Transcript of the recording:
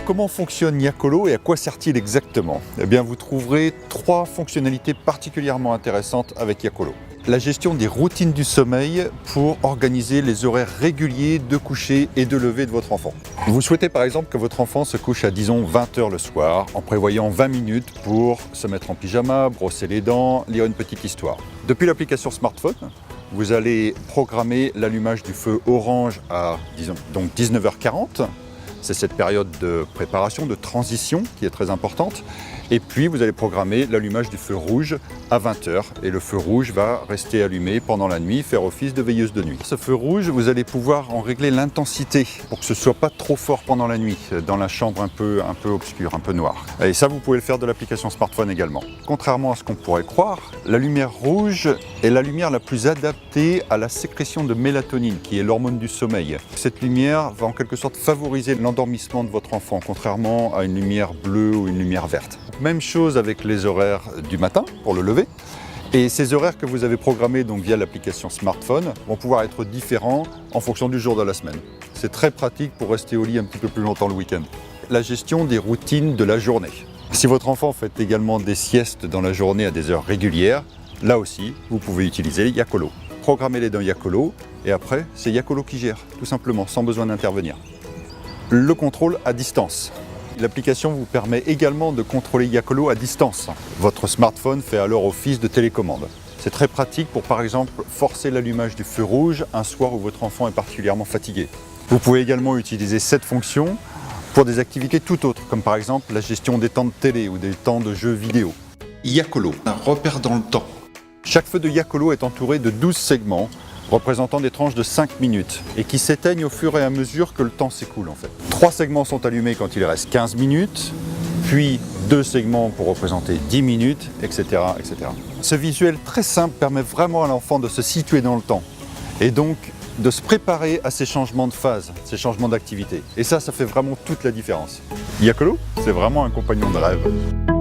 comment fonctionne Yakolo et à quoi sert-il exactement? Eh bien, vous trouverez 3 fonctionnalités particulièrement intéressantes avec Yakolo. La gestion des routines du sommeil pour organiser les horaires réguliers de coucher et de lever de votre enfant. Vous souhaitez par exemple que votre enfant se couche à disons 20 h le soir en prévoyant 20 minutes pour se mettre en pyjama, brosser les dents, lire une petite histoire. Depuis l'application smartphone, vous allez programmer l'allumage du feu orange à donc 19h40. C'est cette période de préparation, de transition qui est très importante. Et puis vous allez programmer l'allumage du feu rouge à 20 h et le feu rouge va rester allumé pendant la nuit, faire office de veilleuse de nuit. Ce feu rouge, vous allez pouvoir en régler l'intensité pour que ce ne soit pas trop fort pendant la nuit, dans la chambre un peu obscure, un peu noire. Et ça, vous pouvez le faire de l'application smartphone également. Contrairement à ce qu'on pourrait croire, la lumière rouge est la lumière la plus adaptée à la sécrétion de mélatonine, qui est l'hormone du sommeil. Cette lumière va en quelque sorte favoriser l'endormissement de votre enfant, contrairement à une lumière bleue ou une lumière verte. Même chose avec les horaires du matin pour le lever. Et ces horaires que vous avez programmés donc via l'application smartphone vont pouvoir être différents en fonction du jour de la semaine. C'est très pratique pour rester au lit un petit peu plus longtemps le week-end. La gestion des routines de la journée. Si votre enfant fait également des siestes dans la journée à des heures régulières, là aussi, vous pouvez utiliser Yakolo. Programmez-les dans Yakolo et après, c'est Yakolo qui gère, tout simplement, sans besoin d'intervenir. Le contrôle à distance. L'application vous permet également de contrôler Yakolo à distance. Votre smartphone fait alors office de télécommande. C'est très pratique pour par exemple forcer l'allumage du feu rouge un soir où votre enfant est particulièrement fatigué. Vous pouvez également utiliser cette fonction pour des activités tout autres, comme par exemple la gestion des temps de télé ou des temps de jeux vidéo. Yakolo, un repère dans le temps. Chaque feu de Yakolo est entouré de 12 segments représentant des tranches de 5 minutes et qui s'éteignent au fur et à mesure que le temps s'écoule en fait. 3 segments sont allumés quand il reste 15 minutes, puis 2 segments pour représenter 10 minutes, etc., etc. Ce visuel très simple permet vraiment à l'enfant de se situer dans le temps et donc de se préparer à ces changements de phase, ces changements d'activité. Et ça fait vraiment toute la différence. Yakolo, c'est vraiment un compagnon de rêve.